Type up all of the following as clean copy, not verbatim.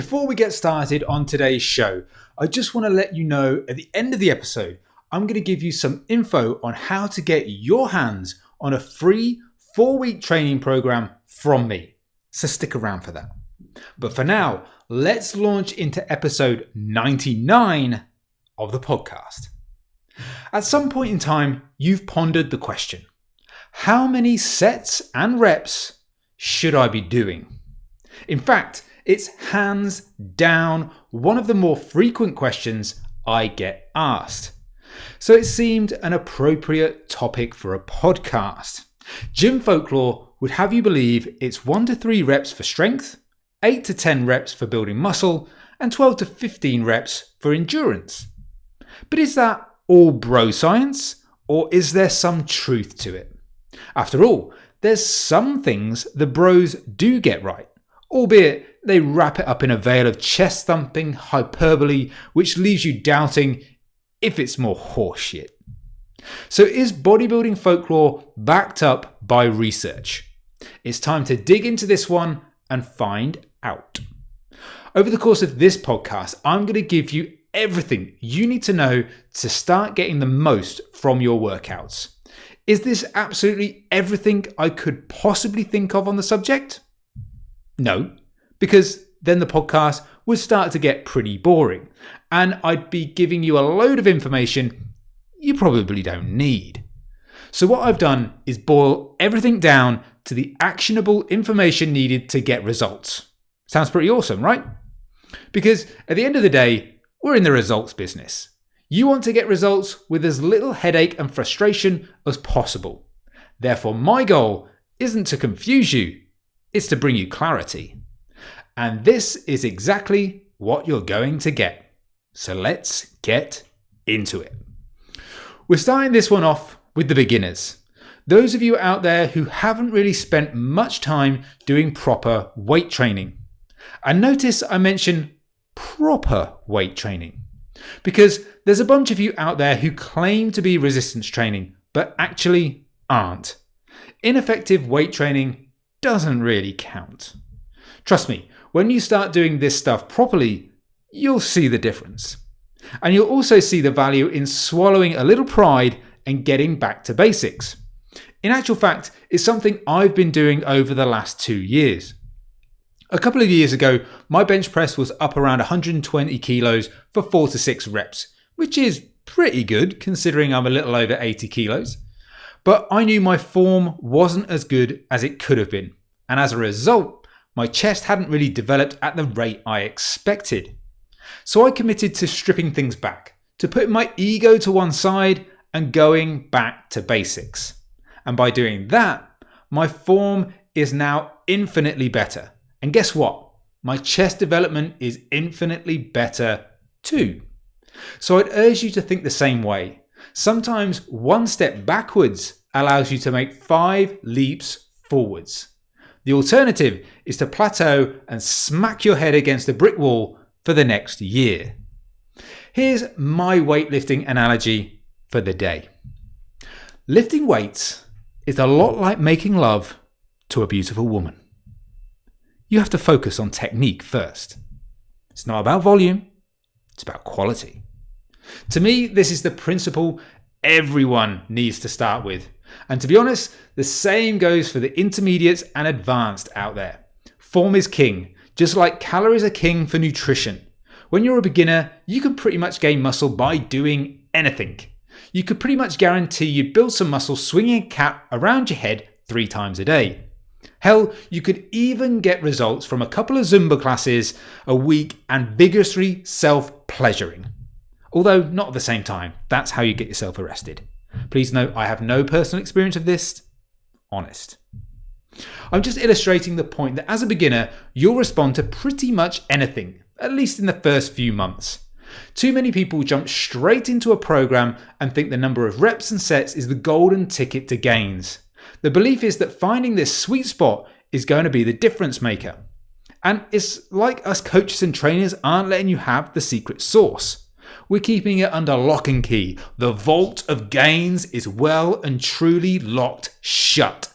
Before we get started on today's show, I just want to let you know at the end of the episode, I'm going to give you some info on how to get your hands on a free 4-week training program from me. So stick around for that. But for now, let's launch into episode 99 of the podcast. At some point in time, you've pondered the question, how many sets and reps should I be doing? In fact, it's hands down one of the more frequent questions I get asked. So it seemed an appropriate topic for a podcast. Gym folklore would have you believe it's 1 to 3 reps for strength, 8 to 10 reps for building muscle, and 12 to 15 reps for endurance. But is that all bro science, or is there some truth to it? After all, there's some things the bros do get right, albeit they wrap it up in a veil of chest-thumping hyperbole, which leaves you doubting if it's more horseshit. So is bodybuilding folklore backed up by research? It's time to dig into this one and find out. Over the course of this podcast, I'm going to give you everything you need to know to start getting the most from your workouts. Is this absolutely everything I could possibly think of on the subject? No, because then the podcast would start to get pretty boring and I'd be giving you a load of information you probably don't need. So what I've done is boil everything down to the actionable information needed to get results. Sounds pretty awesome, right? Because at the end of the day, we're in the results business. You want to get results with as little headache and frustration as possible. Therefore, my goal isn't to confuse you, it's to bring you clarity. And this is exactly what you're going to get. So let's get into it. We're starting this one off with the beginners. Those of you out there who haven't really spent much time doing proper weight training. And notice I mention proper weight training because there's a bunch of you out there who claim to be resistance training, but actually aren't. Ineffective weight training doesn't really count. Trust me, when you start doing this stuff properly, you'll see the difference. And you'll also see the value in swallowing a little pride and getting back to basics. In actual fact, it's something I've been doing over the last 2 years. A couple of years ago, my bench press was up around 120 kilos for 4 to 6 reps, which is pretty good considering I'm a little over 80 kilos. But I knew my form wasn't as good as it could have been. And as a result, my chest hadn't really developed at the rate I expected. So I committed to stripping things back, to putting my ego to one side and going back to basics. And by doing that, my form is now infinitely better. And guess what? My chest development is infinitely better too. So I'd urge you to think the same way. Sometimes 1 step backwards allows you to make 5 leaps forwards. The alternative is to plateau and smack your head against a brick wall for the next year. Here's my weightlifting analogy for the day. Lifting weights is a lot like making love to a beautiful woman. You have to focus on technique first. It's not about volume, it's about quality. To me, this is the principle everyone needs to start with. And to be honest, the same goes for the intermediates and advanced out there. Form is king, just like calories are king for nutrition. When you're a beginner, you can pretty much gain muscle by doing anything. You could pretty much guarantee you'd build some muscle swinging a cap around your head 3 times a day. Hell, you could even get results from a couple of Zumba classes a week and vigorously self-pleasuring. Although not at the same time, that's how you get yourself arrested. Please note, I have no personal experience of this. Honest. I'm just illustrating the point that as a beginner, you'll respond to pretty much anything, at least in the first few months. Too many people jump straight into a program and think the number of reps and sets is the golden ticket to gains. The belief is that finding this sweet spot is going to be the difference maker. And it's like us coaches and trainers aren't letting you have the secret sauce. We're keeping it under lock and key. The vault of gains is well and truly locked shut.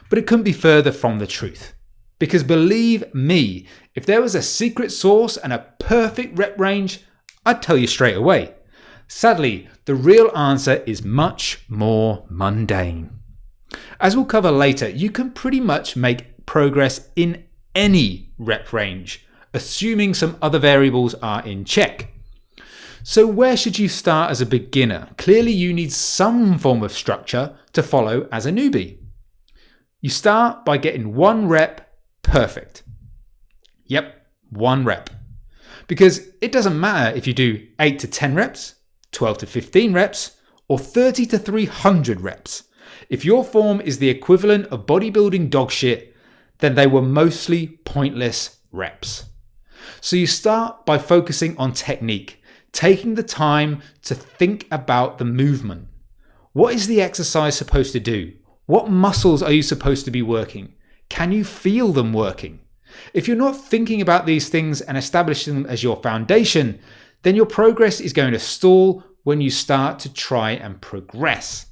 But it couldn't be further from the truth. Because believe me, if there was a secret sauce and a perfect rep range, I'd tell you straight away. Sadly, the real answer is much more mundane. As we'll cover later, you can pretty much make progress in any rep range, assuming some other variables are in check. So where should you start as a beginner? Clearly you need some form of structure to follow as a newbie. You start by getting one rep perfect. Yep, one rep. Because it doesn't matter if you do 8 to 10 reps, 12 to 15 reps, or 30 to 300 reps. If your form is the equivalent of bodybuilding dog shit, then they were mostly pointless reps. So you start by focusing on technique, taking the time to think about the movement. What is the exercise supposed to do? What muscles are you supposed to be working? Can you feel them working? If you're not thinking about these things and establishing them as your foundation, then your progress is going to stall when you start to try and progress.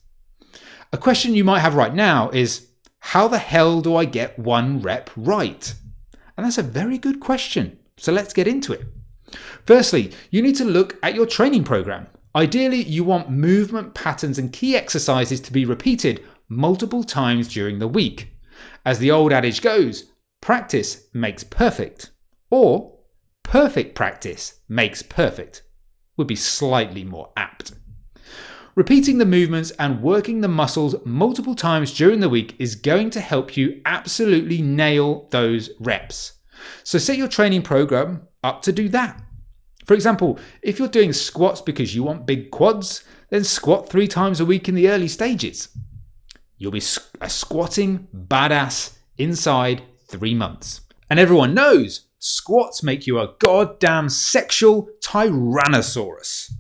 A question you might have right now is, how the hell do I get one rep right? And that's a very good question. So let's get into it. Firstly, you need to look at your training program. Ideally, you want movement patterns and key exercises to be repeated multiple times during the week. As the old adage goes, practice makes perfect, or perfect practice makes perfect, would be slightly more apt. Repeating the movements and working the muscles multiple times during the week is going to help you absolutely nail those reps. So set your training program up to do that. For example, if you're doing squats because you want big quads, then squat 3 times a week in the early stages. You'll be a squatting badass inside 3 months. And everyone knows squats make you a goddamn sexual tyrannosaurus.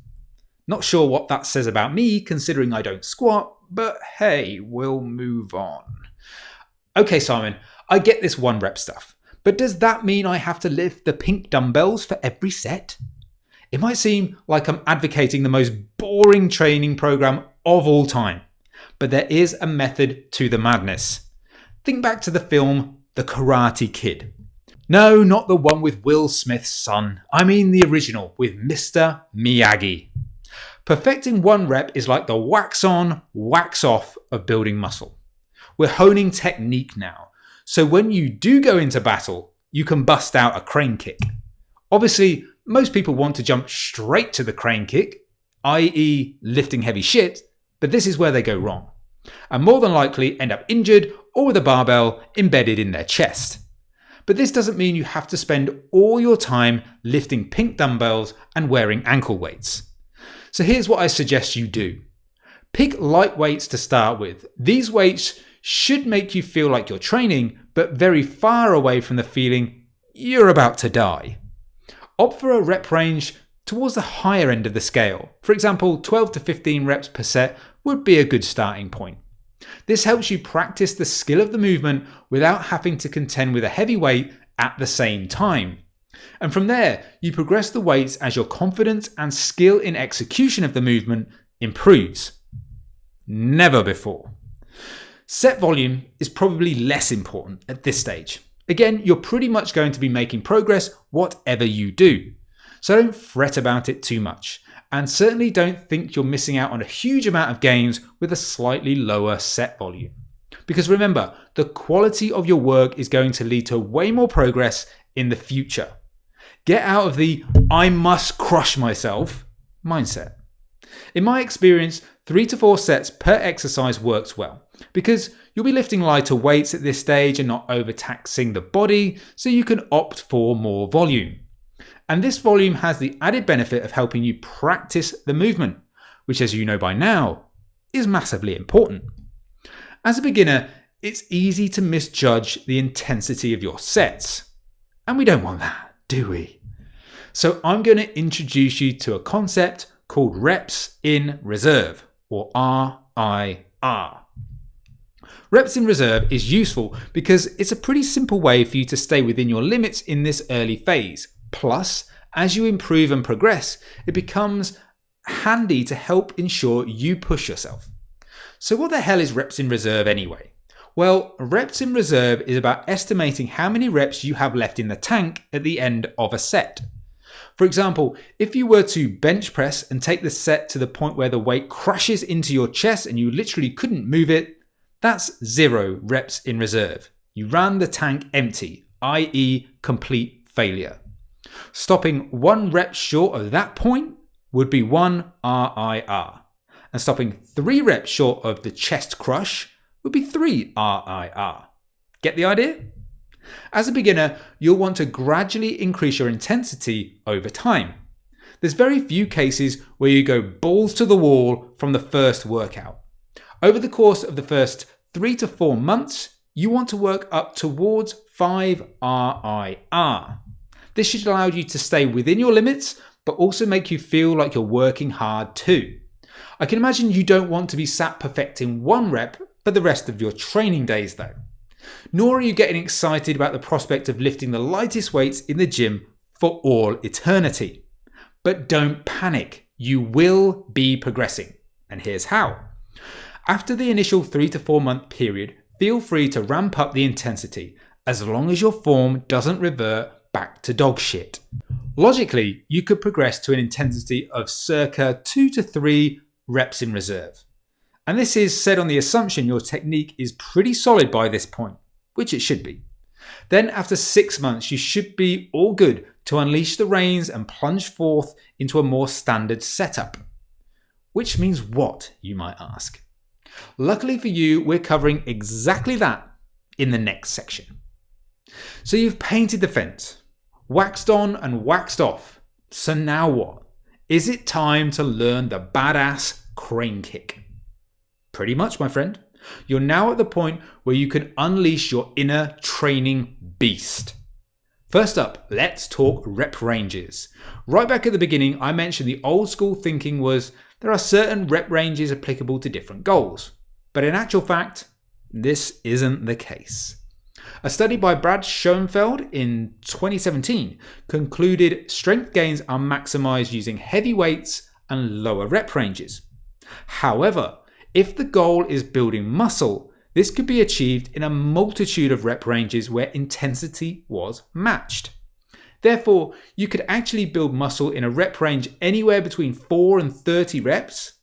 Not sure what that says about me considering I don't squat, but hey, we'll move on. Okay, Simon, I get this one rep stuff, but does that mean I have to lift the pink dumbbells for every set? It might seem like I'm advocating the most boring training program of all time, but there is a method to the madness. Think back to the film The Karate Kid. No, not the one with Will Smith's son. I mean the original with Mr. Miyagi. Perfecting one rep is like the wax on, wax off of building muscle. We're honing technique now, so when you do go into battle, you can bust out a crane kick. Obviously, most people want to jump straight to the crane kick, i.e. lifting heavy shit, but this is where they go wrong, and more than likely end up injured or with a barbell embedded in their chest. But this doesn't mean you have to spend all your time lifting pink dumbbells and wearing ankle weights. So here's what I suggest you do. Pick light weights to start with. These weights should make you feel like you're training, but very far away from the feeling you're about to die. Opt for a rep range towards the higher end of the scale. For example, 12 to 15 reps per set would be a good starting point. This helps you practice the skill of the movement without having to contend with a heavy weight at the same time. And from there, you progress the weights as your confidence and skill in execution of the movement improves. Never before. Set volume is probably less important at this stage. Again, you're pretty much going to be making progress whatever you do. So don't fret about it too much. And certainly don't think you're missing out on a huge amount of gains with a slightly lower set volume. Because remember, the quality of your work is going to lead to way more progress in the future. Get out of the I must crush myself mindset. In my experience, 3 to 4 sets per exercise works well because you'll be lifting lighter weights at this stage and not overtaxing the body, so you can opt for more volume. And this volume has the added benefit of helping you practice the movement, which, as you know by now, is massively important. As a beginner, it's easy to misjudge the intensity of your sets. And we don't want that, do we? So I'm going to introduce you to a concept called reps in reserve, or RIR. Reps in reserve is useful because it's a pretty simple way for you to stay within your limits in this early phase. Plus, as you improve and progress, it becomes handy to help ensure you push yourself. So what the hell is reps in reserve anyway? Well, reps in reserve is about estimating how many reps you have left in the tank at the end of a set. For example, if you were to bench press and take the set to the point where the weight crashes into your chest and you literally couldn't move it, that's 0 reps in reserve. You ran the tank empty, i.e. complete failure. Stopping 1 rep short of that point would be 1 RIR. And stopping 3 reps short of the chest crush would be 3 RIR. Get the idea? As a beginner, you'll want to gradually increase your intensity over time. There's very few cases where you go balls to the wall from the first workout. Over the course of the first 3 to 4 months, you want to work up towards 5 RIR. This should allow you to stay within your limits, but also make you feel like you're working hard too. I can imagine you don't want to be sat perfecting 1 rep for the rest of your training days though. Nor are you getting excited about the prospect of lifting the lightest weights in the gym for all eternity. But don't panic, you will be progressing. And here's how. After the initial 3 to 4 month period, feel free to ramp up the intensity as long as your form doesn't revert back to dog shit. Logically, you could progress to an intensity of circa 2 to 3 reps in reserve. And this is said on the assumption your technique is pretty solid by this point, which it should be. Then after 6 months, you should be all good to unleash the reins and plunge forth into a more standard setup. Which means what, you might ask? Luckily for you, we're covering exactly that in the next section. So you've painted the fence, waxed on and waxed off. So now what? Is it time to learn the badass crane kick? Pretty much, my friend. You're now at the point where you can unleash your inner training beast. First up, let's talk rep ranges. Right back at the beginning, I mentioned the old school thinking was there are certain rep ranges applicable to different goals. But in actual fact, this isn't the case. A study by Brad Schoenfeld in 2017 concluded strength gains are maximized using heavy weights and lower rep ranges. However, if the goal is building muscle, this could be achieved in a multitude of rep ranges where intensity was matched. Therefore, you could actually build muscle in a rep range anywhere between 4 and 30 reps,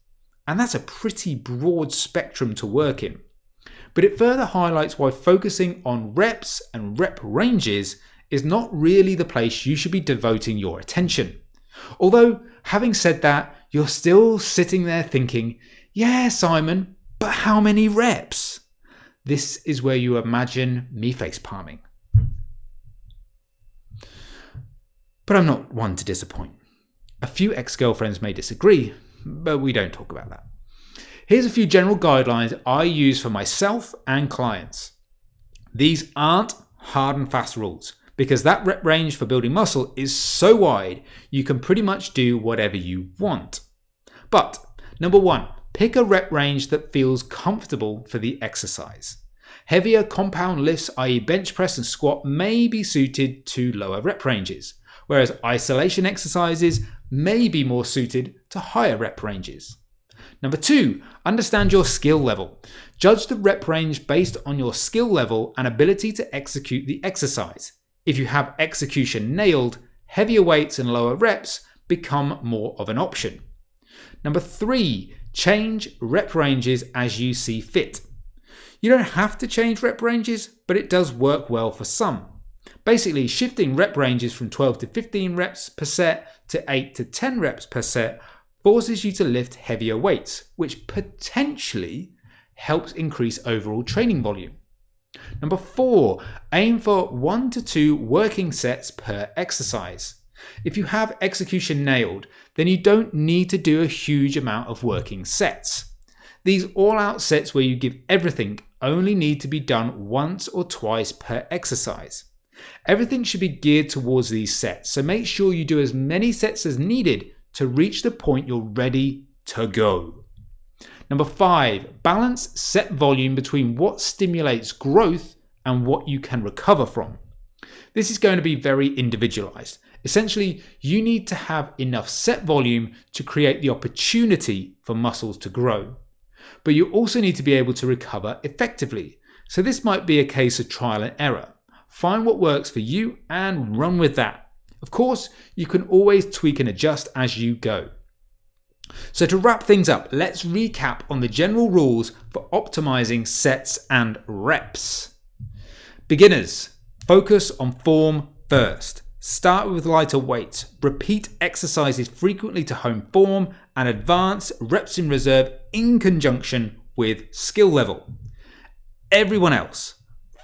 and that's a pretty broad spectrum to work in. But it further highlights why focusing on reps and rep ranges is not really the place you should be devoting your attention. Although, having said that, you're still sitting there thinking, yeah, Simon, but how many reps? This is where you imagine me face palming. But I'm not one to disappoint. A few ex-girlfriends may disagree, but we don't talk about that. Here's a few general guidelines I use for myself and clients. These aren't hard and fast rules, because that rep range for building muscle is so wide, you can pretty much do whatever you want. But number 1, pick a rep range that feels comfortable for the exercise. Heavier compound lifts, i.e. bench press and squat, may be suited to lower rep ranges, whereas isolation exercises may be more suited to higher rep ranges. Number 2, understand your skill level. Judge the rep range based on your skill level and ability to execute the exercise. If you have execution nailed, heavier weights and lower reps become more of an option. Number 3, change rep ranges as you see fit. You don't have to change rep ranges, but it does work well for some. Basically, shifting rep ranges from 12 to 15 reps per set to 8 to 10 reps per set forces you to lift heavier weights, which potentially helps increase overall training volume. Number 4, aim for 1 to 2 working sets per exercise. If you have execution nailed, then you don't need to do a huge amount of working sets. These all-out sets where you give everything only need to be done once or twice per exercise. Everything should be geared towards these sets, so make sure you do as many sets as needed to reach the point you're ready to go. Number 5, balance set volume between what stimulates growth and what you can recover from. This is going to be very individualized. Essentially, you need to have enough set volume to create the opportunity for muscles to grow. But you also need to be able to recover effectively. So this might be a case of trial and error. Find what works for you and run with that. Of course, you can always tweak and adjust as you go. So to wrap things up, let's recap on the general rules for optimizing sets and reps. Beginners, focus on form first. Start with lighter weights. Repeat exercises frequently to hone form and advance reps in reserve in conjunction with skill level. Everyone else,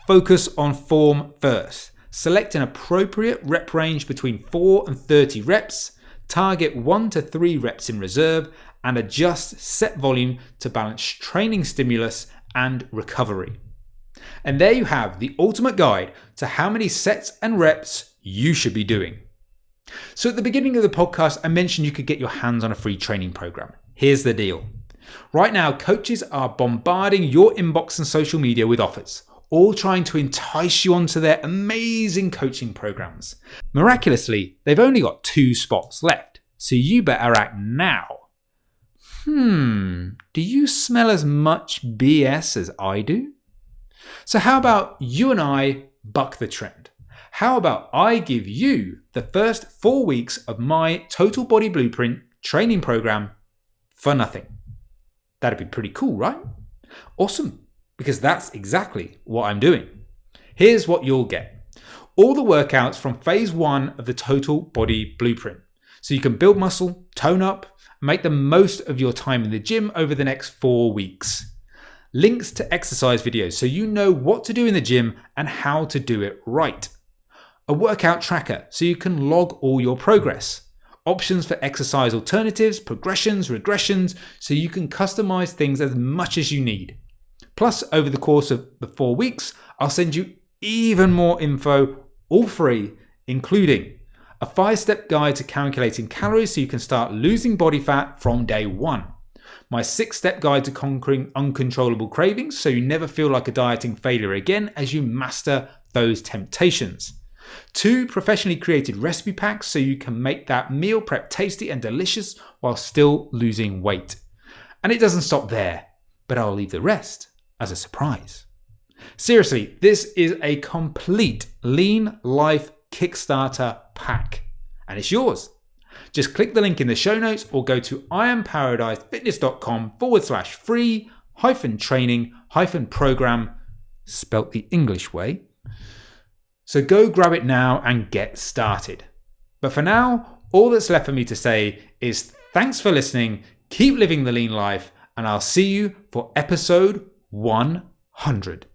focus on form first. Select an appropriate rep range between 4 and 30 reps. Target 1 to 3 reps in reserve and adjust set volume to balance training stimulus and recovery. And there you have the ultimate guide to how many sets and reps you should be doing. So at the beginning of the podcast, I mentioned you could get your hands on a free training program. Here's the deal. Right now, coaches are bombarding your inbox and social media with offers, all trying to entice you onto their amazing coaching programs. Miraculously, they've only got 2 spots left, so you better act now. Do you smell as much BS as I do? So how about you and I buck the trend? How about I give you the first 4 weeks of my Total Body Blueprint training program for nothing? That'd be pretty cool, right? Awesome, because that's exactly what I'm doing. Here's what you'll get. All the workouts from phase 1 of the Total Body Blueprint. So you can build muscle, tone up, and make the most of your time in the gym over the next 4 weeks. Links to exercise videos so you know what to do in the gym and how to do it right. A workout tracker so you can log all your progress. Options for exercise alternatives, progressions, regressions, so you can customize things as much as you need. Plus, over the course of the 4 weeks, I'll send you even more info, all free, including a 5-step guide to calculating calories so you can start losing body fat from day 1. My 6-step guide to conquering uncontrollable cravings so you never feel like a dieting failure again as you master those temptations. 2 professionally created recipe packs so you can make that meal prep tasty and delicious while still losing weight. And it doesn't stop there, but I'll leave the rest as a surprise. Seriously, this is a complete lean life Kickstarter pack, and it's yours. Just click the link in the show notes or go to iamparadisefitness.com/free-training-program, spelt the English way. So go grab it now and get started. But for now, all that's left for me to say is thanks for listening, keep living the lean life, and I'll see you for episode 100.